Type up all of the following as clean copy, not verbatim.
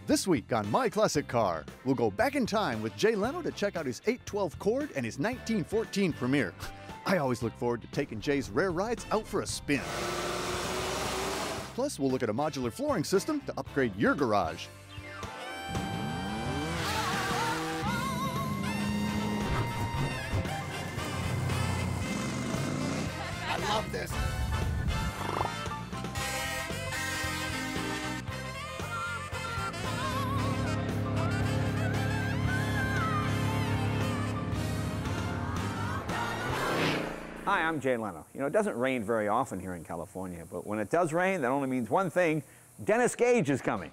This week on My Classic Car, we'll go back in time with Jay Leno to check out his 812 Cord and his 1914 Premier. I always look forward to taking Jay's rare rides out for a spin. Plus, we'll look at a modular flooring system to upgrade your garage. I love this. Hi, I'm Jay Leno. You know, it doesn't rain very often here in California, but when it does rain, that only means one thing: Dennis Gage is coming.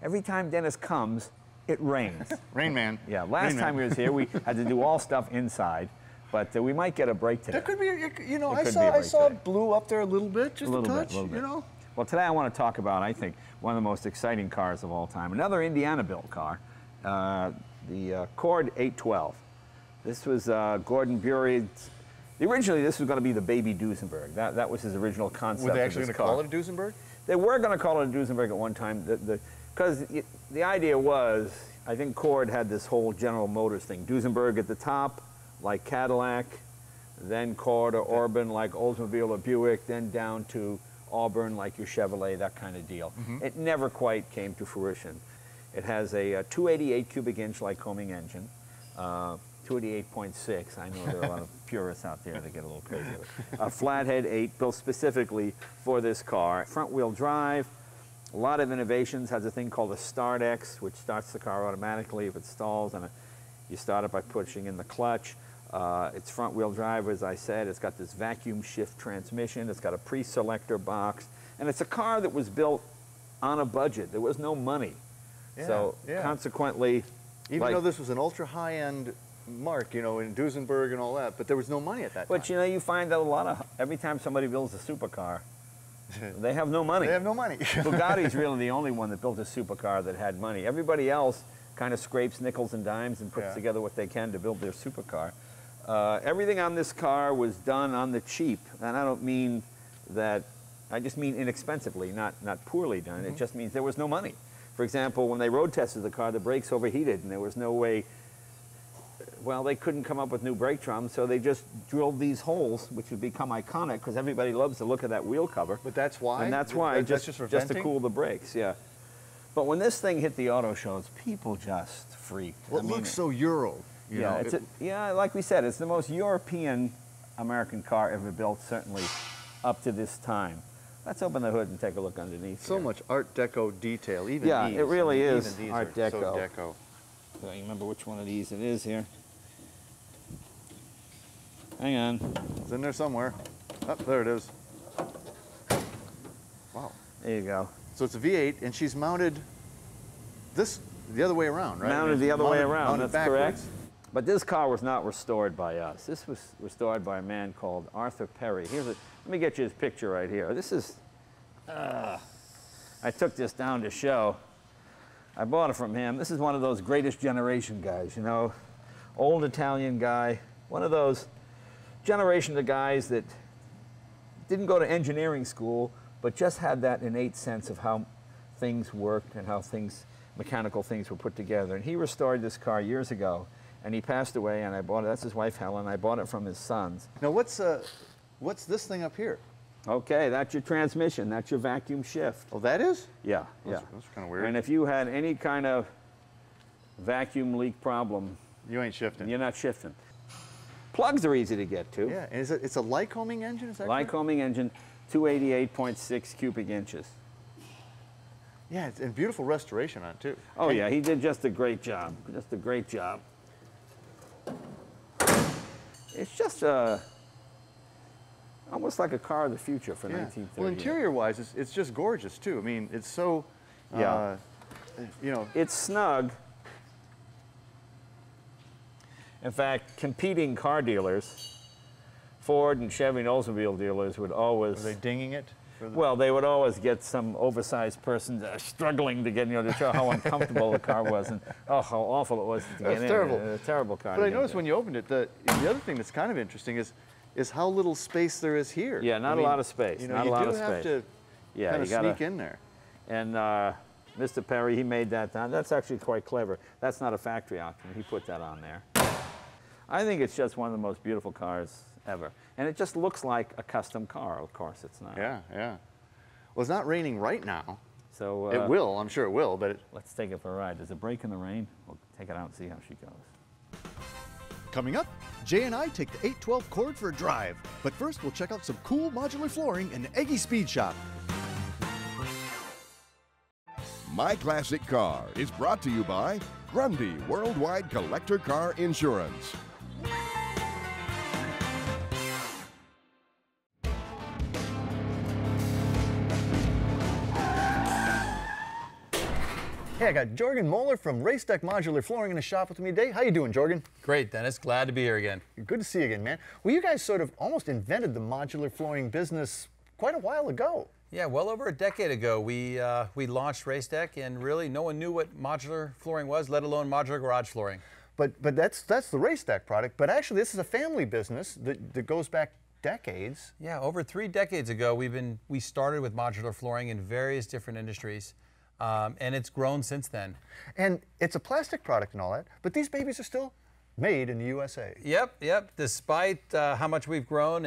Every time Dennis comes, it rains. Rain Man. Yeah, last time he was here, we had to do all stuff inside, but we might get a break today. There could be, you know, I saw blue up there a little bit, just a touch, little bit. you know. Well, today I want to talk about, I think, one of the most exciting cars of all time. Another Indiana-built car, the Cord 812. This was Gordon Bury's. Originally, this was going to be the baby Duesenberg. That was his original concept. Were they actually going to call it a Duesenberg? They were going to call it a Duesenberg at one time, because the idea was, I think Cord had this whole General Motors thing. Duesenberg at the top, like Cadillac, then Cord or Auburn, like Oldsmobile or Buick, then down to Auburn, like your Chevrolet, that kind of deal. Mm-hmm. It never quite came to fruition. It has a 288 cubic inch Lycoming engine. 288.6. I know there are a lot of purists out there that get a little crazy with it. A flathead 8 built specifically for this car. Front wheel drive, a lot of innovations. Has a thing called a Start X, which starts the car automatically if it stalls, and you start it by pushing in the clutch. It's front wheel drive, as I said. It's got this vacuum shift transmission. It's got a pre-selector box, and it's a car that was built on a budget. There was no money. Yeah, so consequently, even though this was an ultra high-end mark, you know, in Duesenberg and all that, but there was no money at that time. But you know, you find that every time somebody builds a supercar, they have no money. They have no money. Bugatti's really the only one that built a supercar that had money. Everybody else kind of scrapes nickels and dimes and puts together what they can to build their supercar. Everything on this car was done on the cheap, and I don't mean that, I just mean inexpensively, not poorly done. Mm-hmm. It just means there was no money. For example, when they road tested the car, the brakes overheated, and there was no way. Well, they couldn't come up with new brake drums, so they just drilled these holes, which would become iconic because everybody loves to look at that wheel cover. But that's why? And that's why, just to cool the brakes, yeah. But when this thing hit the auto shows, people just freaked. Well, it looks so Euro. You know? Yeah, like we said, it's the most European American car ever built, certainly up to this time. Let's open the hood and take a look underneath. So much Art Deco detail, even these. It really is even these Art are Deco. So Deco. So you remember which one of these it is here? Hang on. It's in there somewhere. Oh, there it is. Wow. There you go. So it's a V8, and she's mounted this the other way around, right? Mounted the other way around, that's correct. But this car was not restored by us. This was restored by a man called Arthur Perry. Let me get you his picture right here. This is, I took this down to show. I bought it from him. This is one of those greatest generation guys, you know, old Italian guy, one of those generation of guys that didn't go to engineering school, but just had that innate sense of how things worked and how mechanical things were put together. And he restored this car years ago, and he passed away, and I bought it. That's his wife, Helen. I bought it from his sons. Now, what's this thing up here? Okay, that's your transmission. That's your vacuum shift. Oh, that is? Yeah, That's kind of weird. And if you had any kind of vacuum leak problem, you ain't shifting. You're not shifting. Plugs are easy to get to. Yeah, and it's a Lycoming engine, is that correct? Lycoming engine, 288.6 cubic inches. Yeah, and beautiful restoration on it, too. Oh, yeah, he did just a great job. Just a great job. It's just almost like a car of the future for 1930. Well, interior-wise, it's just gorgeous, too. I mean, it's so, you know. It's snug. In fact, competing car dealers, Ford and Chevy and Oldsmobile dealers would always... Were they dinging it? Well, they would always get some oversized person struggling to get, you know, to show how uncomfortable the car was and how awful it was to get in. That's terrible. A terrible car. But I noticed when you opened it, the other thing that's kind of interesting is how little space there is here. Yeah, not a lot of space. You know, not a lot of space. You do have to kind of sneak in there. And Mr. Perry, he made that down. That's actually quite clever. That's not a factory option. He put that on there. I think it's just one of the most beautiful cars ever. And it just looks like a custom car. Of course, it's not. Yeah, yeah. Well, it's not raining right now. So it will, I'm sure it will, but let's take it for a ride. Does it break in the rain? We'll take it out and see how she goes. Coming up, Jay and I take the 812 Cord for a drive. But first, we'll check out some cool modular flooring in the Eggy Speed Shop. My Classic Car is brought to you by Grundy Worldwide Collector Car Insurance. Hey, I got Jorgen Moeller from Race Deck Modular Flooring in the shop with me today. How you doing, Jorgen? Great, Dennis. Glad to be here again. Good to see you again, man. Well, you guys sort of almost invented the modular flooring business quite a while ago. Yeah, well over a decade ago, we launched Race Deck, and really no one knew what modular flooring was, let alone modular garage flooring. But that's the Race Deck product. But actually, this is a family business that goes back decades. Yeah, over 3 decades ago, we started with modular flooring in various different industries. And it's grown since then. And it's a plastic product and all that, but these babies are still made in the USA. Yep. Despite how much we've grown,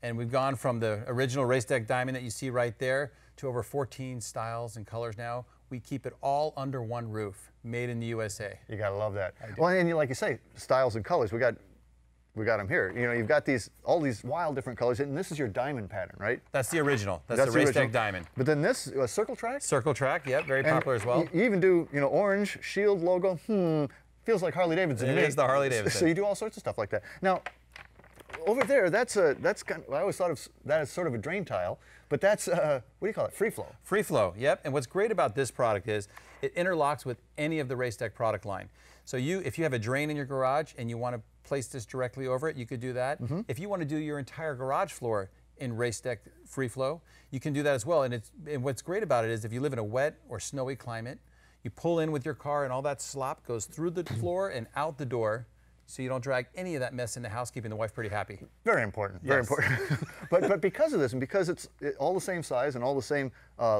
and we've gone from the original Race Deck Diamond that you see right there to over 14 styles and colors now, we keep it all under one roof, made in the USA. You gotta love that. Well, and like you say, styles and colors. We got them here. You know, you've got all these wild different colors, and this is your diamond pattern, right? That's the original. That's the Race Deck Diamond. But then this, Circle Track? Circle Track, yep, very popular as well. You even do, orange, shield logo. Feels like Harley Davidson. It is the Harley Davidson. So you do all sorts of stuff like that. Now, over there, that's kind of, I always thought of that as sort of a drain tile, but that's, what do you call it, free flow? Free flow, yep. And what's great about this product is it interlocks with any of the Race Deck product line. So if you have a drain in your garage and you want to place this directly over it, you could do that. If you want to do your entire garage floor in Race Deck Free Flow, you can do that as well. And what's great about it is if you live in a wet or snowy climate, you pull in with your car and all that slop goes through the floor and out the door, so you don't drag any of that mess in the house, keeping the wife pretty happy. Very important, very important. but because of this, and because it's all the same size and all the same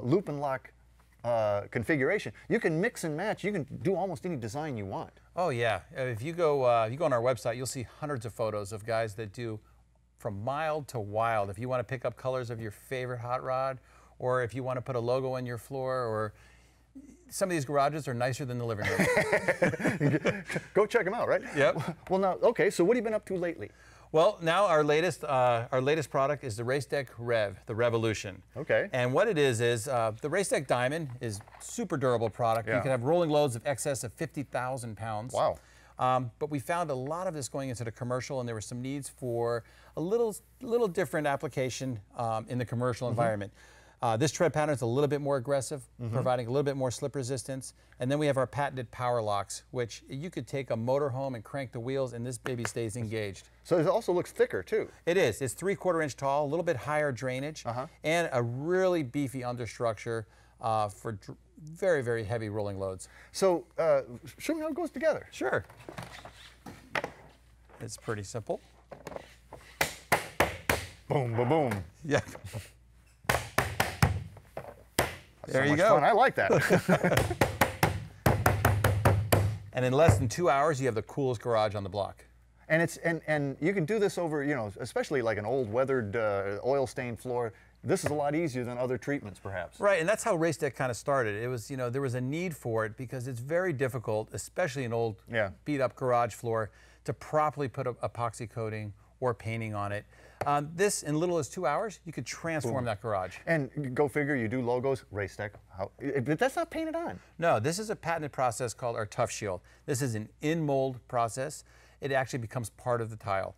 loop and lock configuration, you can mix and match. You can do almost any design you want. Oh yeah, if you go on our website, you'll see hundreds of photos of guys that do from mild to wild. If you want to pick up colors of your favorite hot rod, or if you want to put a logo on your floor, or some of these garages are nicer than the living room. Go check them out, right? Yep. Well, now, okay, so what have you been up to lately? Well, now our latest product is the Race Deck Rev, the Revolution. Okay. And what it is the Race Deck Diamond is super durable product. Yeah. You can have rolling loads of excess of 50,000 pounds. Wow. But we found a lot of this going into the commercial, and there were some needs for a little different application in the commercial environment. This tread pattern is a little bit more aggressive, providing a little bit more slip resistance. And then we have our patented power locks, which you could take a motorhome and crank the wheels, and this baby stays engaged. So it also looks thicker, too. It is. It's 3/4 inch tall, a little bit higher drainage, and a really beefy understructure for very, very heavy rolling loads. So show me how it goes together. Sure. It's pretty simple. Boom, boom, boom. Yeah. There So you much go. fun. I like that. And in less than 2 hours, you have the coolest garage on the block. And and you can do this over, especially like an old weathered oil-stained floor. This is a lot easier than other treatments, perhaps. Right, and that's how Race Deck kind of started. It was, there was a need for it because it's very difficult, especially an old beat-up garage floor, to properly put epoxy coating or painting on it. This, in little as 2 hours, you could transform that garage. And go figure, you do logos, Race Deck. But that's not painted on. No, this is a patented process called our Tough Shield. This is an in-mold process. It actually becomes part of the tile.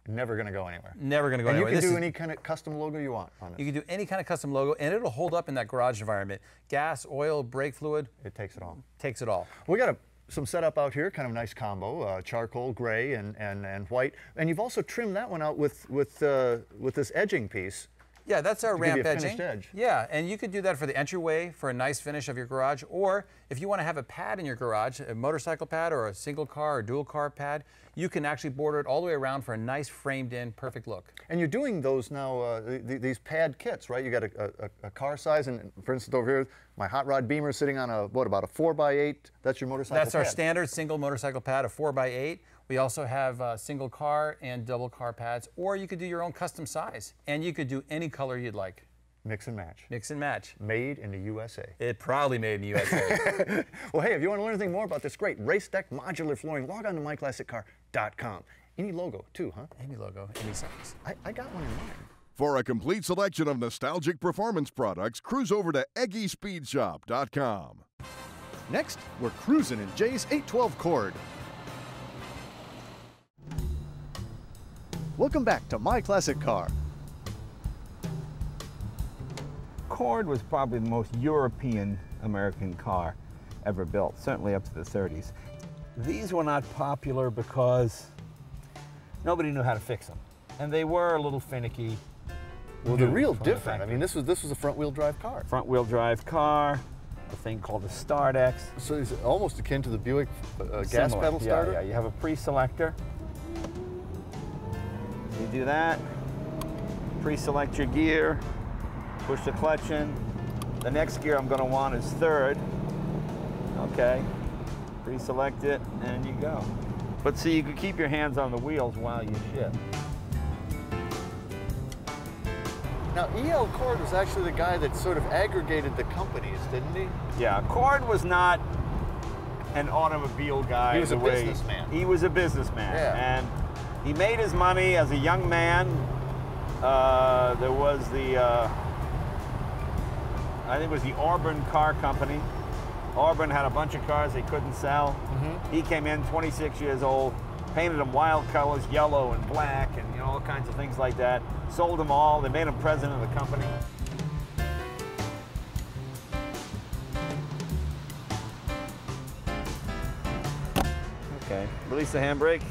Never going to go anywhere. Never going to go anywhere. And you can do any kind of custom logo you want on it. You can do any kind of custom logo, and it'll hold up in that garage environment. Gas, oil, brake fluid. It takes it all. Takes it all. We got some setup out here, kind of a nice combo, charcoal, gray, and white. And you've also trimmed that one out with this edging piece. Yeah, that's our To give ramp you a edging. finished edge. Yeah, and you could do that for the entryway for a nice finish of your garage, or if you want to have a pad in your garage, a motorcycle pad or a single car or dual car pad, you can actually border it all the way around for a nice framed in, perfect look. And you're doing those now, these pad kits, right? You got a car size, and for instance over here, my hot rod Beamer is sitting on a, what, about a 4x8? That's your motorcycle That's our pad. standard single motorcycle pad, a 4x8. We also have single car and double car pads, or you could do your own custom size, and you could do any color you'd like. Mix and match. Mix and match. Made in the USA. It probably made in the USA. Well, hey, if you want to learn anything more about this great race deck modular flooring, log on to myclassiccar.com. Any logo, too, huh? Any logo, any size. I got one in mind. For a complete selection of nostalgic performance products, cruise over to EggySpeedShop.com. Next, we're cruising in Jay's 812 Cord. Welcome back to My Classic Car. Cord was probably the most European American car ever built, certainly up to the 30s. These were not popular because nobody knew how to fix them, and they were a little finicky. Well, they're real from the different. I mean, this was a front-wheel drive car. Front-wheel drive car, a thing called a Stardex. So it's almost akin to the Buick gas Similar. pedal starter? Yeah, you have a pre-selector. You do that, pre-select your gear, push the clutch in. The next gear I'm going to want is third. Okay, pre-select it, and you go. But see, you can keep your hands on the wheels while you shift. Now, E.L. Cord was actually the guy that sort of aggregated the companies, didn't he? Yeah, Cord was not an automobile guy. He was a businessman. He was a businessman. Yeah. And he made his money as a young man. There was the, I think it was the Auburn Car Company. Auburn had a bunch of cars they couldn't sell. Mm-hmm. He came in 26 years old, painted them wild colors, yellow and black, and you know, all kinds of things like that. Sold them all. They made him president of the company. Okay, release the handbrake.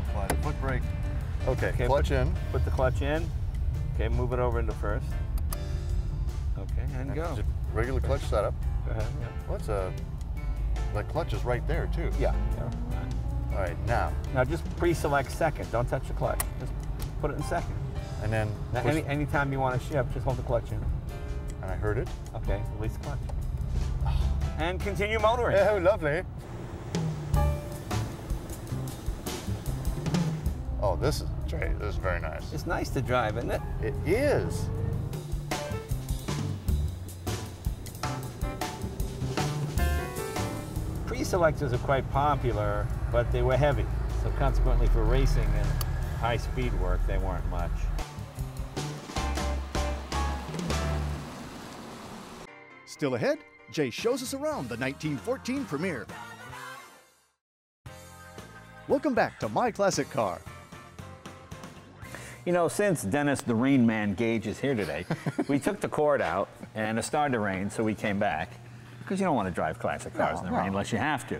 Apply the foot brake. Okay, Okay, clutch in. Put the clutch in. Okay, move it over into first. Okay, and go. Just regular clutch setup. Go ahead, yeah. What's the clutch is right there too. Yeah. All right, now. Now just pre-select second. Don't touch the clutch. Just put it in second. And then Now, push- anytime you want to shift, just hold the clutch in. and I heard it. Okay, release the clutch. And continue motoring. Oh, lovely. Oh, this is very nice. It's nice to drive, isn't it? It is. Pre-selectors are quite popular, but they were heavy. So consequently for racing and high-speed work, they weren't much. Still ahead, Jay shows us around the 1914 Premier. Welcome back to My Classic Car. You know, since Dennis the Rain Man Gage is here today, we took the cord out and it started to rain, so we came back. Because you don't want to drive classic cars in the rain unless you have to.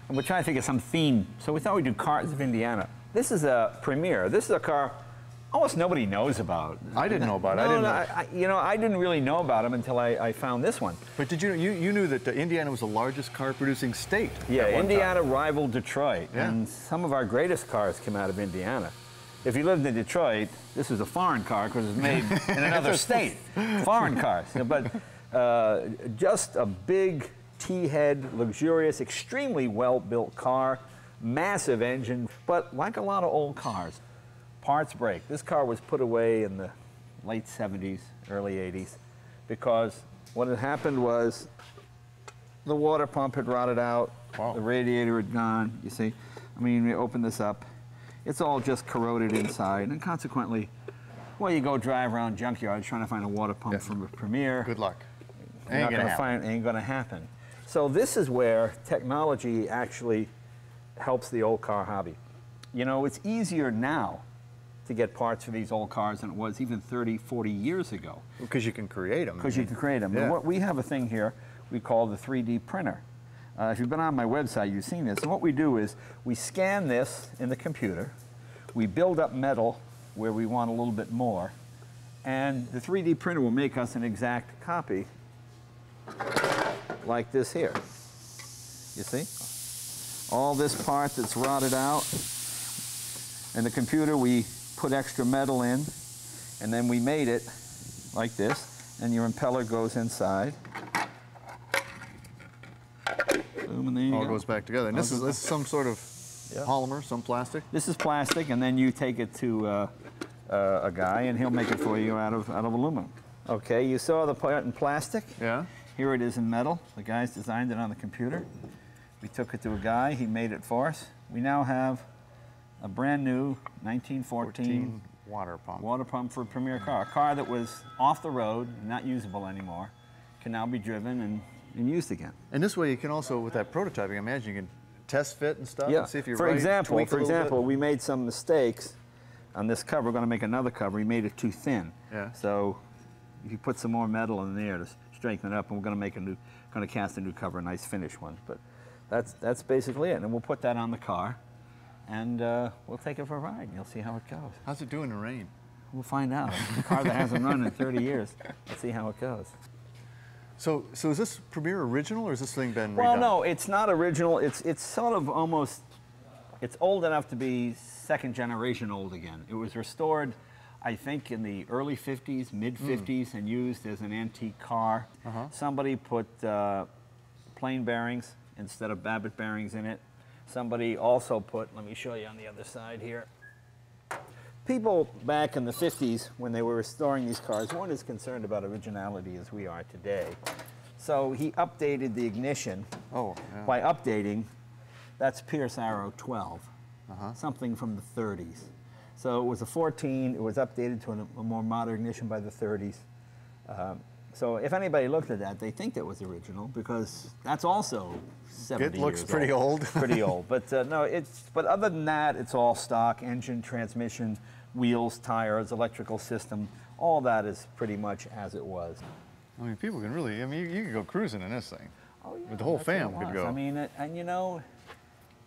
And we're trying to think of some theme, so we thought we'd do Cars of Indiana. This is a Premier. This is a car almost nobody knows about. I didn't know about it. I didn't really know about them until I found this one. But did you knew that Indiana was the largest car producing state? Yeah, at one Indiana time. rivaled Detroit, Yeah. and some of our greatest cars came out of Indiana. If you lived in Detroit, this was a foreign car because it was made in another state. Foreign cars, but just a big T-head, luxurious, extremely well-built car, massive engine, but like a lot of old cars, parts break. This car was put away in the late 70s, early 80s, because what had happened was the water pump had rotted out, the radiator had gone, you see. I mean, we open this up, it's all just corroded inside, and consequently, well, you go drive around junkyards trying to find a water pump from a Premier. Good luck. Ain't gonna happen. So this is where technology actually helps the old car hobby. You know, it's easier now to get parts for these old cars than it was even 30, 40 years ago. Because you can create them. Because you can create them. Yeah. What we have a thing here we call the 3D printer. If you've been on my website, you've seen this. And what we do is we scan this in the computer, we build up metal where we want a little bit more, And the 3D printer will make us an exact copy like this here. You see? All this part that's rotted out. In the computer, we put extra metal in, and then we made it like this, and your impeller goes inside. Boom, and there you All go. goes back together. And this is some sort of polymer, some plastic? This is plastic, and then you take it to a guy, and he'll make it for you out of aluminum. Okay, you saw the part in plastic? Yeah. Here it is in metal. The guys designed it on the computer. We took it to a guy, he made it for us. We now have a brand new 1914 water pump for a Premier car. A car that was off the road, not usable anymore, can now be driven and used again. And this way you can also, with that prototyping, I imagine you can test fit and stuff and see if you're for right. example, we made some mistakes on this cover. We're going to make another cover. We made it too thin. Yeah. So if you put some more metal in there to strengthen it up, and we're going to cast a new cover, a nice finish one. But that's basically it. And we'll put that on the car, and we'll take it for a ride, and you'll see how it goes. How's it do in the rain? We'll find out. A car that hasn't run in 30 years. Let's see how it goes. So is this Premier original, or has this thing been redone? Well, no, it's not original. It's sort of almost, it's old enough to be second generation old again. It was restored, I think, in the early 50s, mid 50s, and used as an antique car. Somebody put plain bearings instead of Babbitt bearings in it. Somebody also put, let me show you on the other side here. People back in the 50s, when they were restoring these cars, weren't as concerned about originality as we are today. So he updated the ignition by updating, that's Pierce Arrow 12, something from the 30s. So it was a 14, it was updated to a more modern ignition by the 30s. So if anybody looked at that, they think that was original, because that's also 70 years old. It looks pretty old. Pretty old, but no, but other than that, it's all stock, engine, transmission, wheels, tires, electrical system, all that is pretty much as it was. I mean, people can really, I mean, you could go cruising in this thing. Oh, yeah, With the whole that's what it fam could was. go. I mean, and you know,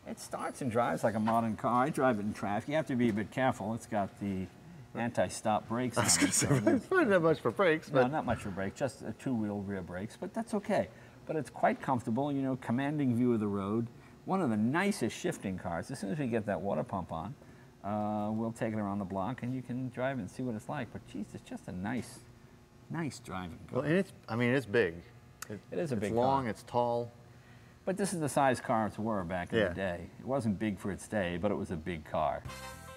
it starts and drives like a modern car. I drive it in traffic. You have to be a bit careful. It's got the anti-stop brakes on it. It's not that much for brakes, but No, not much for brakes, just a two-wheel rear brakes, but that's okay. But it's quite comfortable, you know, commanding view of the road. One of the nicest shifting cars. As soon as we get that water pump on, we'll take it around the block and you can drive it and see what it's like. But geez, it's just a nice driving car. well, and it's big. It is a big It's long, car. it's tall. But this is the size cars were back in the day. It wasn't big for its day, but it was a big car.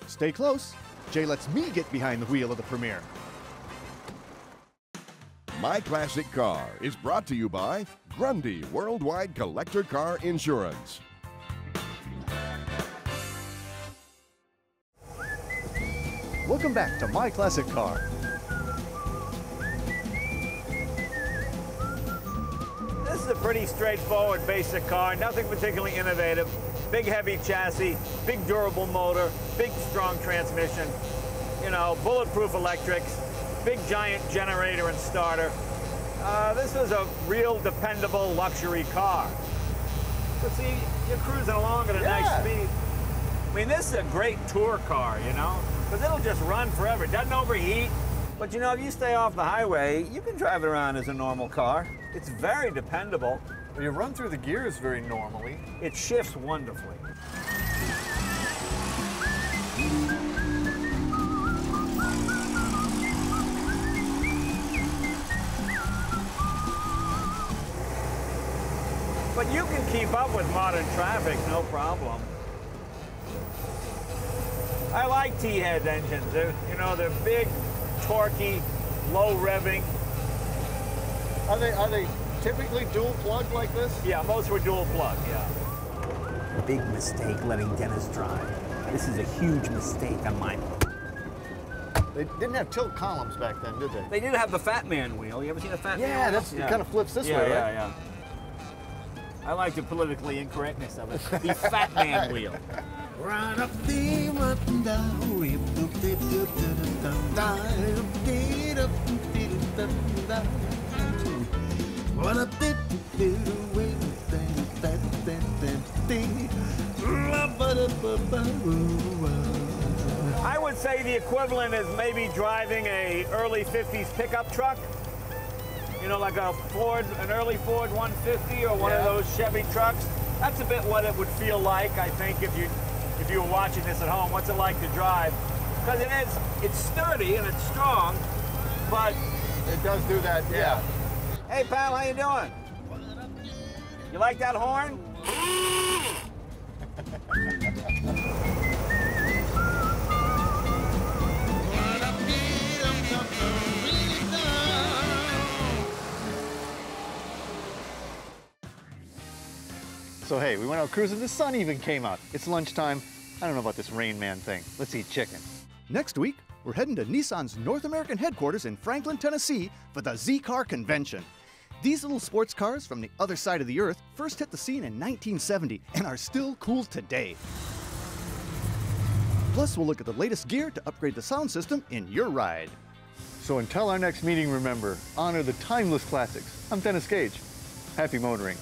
Stay close. Jay lets me get behind the wheel of the Premier. My Classic Car is brought to you by Grundy Worldwide Collector Car Insurance. Welcome back to My Classic Car. This is a pretty straightforward, basic car, nothing particularly innovative. Big, heavy chassis, big, durable motor, big, strong transmission, you know, bulletproof electrics, big, giant generator and starter. This was a real, dependable luxury car. But see, you're cruising along at a nice speed. I mean, this is a great tour car, you know, because it'll just run forever. It doesn't overheat. But you know, if you stay off the highway, you can drive it around as a normal car. It's very dependable. You run through the gears very normally. It shifts wonderfully. But you can keep up with modern traffic, no problem. I like T-head engines. You know, they're big, torquey, low revving. Are they typically dual plug like this? Yeah, most were dual plug, yeah. Big mistake letting Dennis drive. This is a huge mistake on my part. They didn't have tilt columns back then, did they? They did have the Fat Man wheel. You ever seen a Fat Man Yeah, wheel? it kind of flips this way, right? Yeah. I like the politically incorrectness of it. The Fat Man wheel. Run up the mountain down, what a bit I would say the equivalent is maybe driving a early 50s pickup truck. You know, like a Ford, an early Ford 150 or one of those Chevy trucks. That's a bit what it would feel like, I think, if you were watching this at home. What's it like to drive? Because it's sturdy and it's strong, but It does do that, yeah. Hey, pal, how you doing? You like that horn? So hey, we went out cruising, the sun even came out. It's lunchtime. I don't know about this Rain Man thing. Let's eat chicken. Next week, we're heading to Nissan's North American headquarters in Franklin, Tennessee for the Z-Car Convention. These little sports cars from the other side of the earth first hit the scene in 1970 and are still cool today. Plus, we'll look at the latest gear to upgrade the sound system in your ride. So until our next meeting, remember, honor the timeless classics. I'm Dennis Gage. Happy motoring.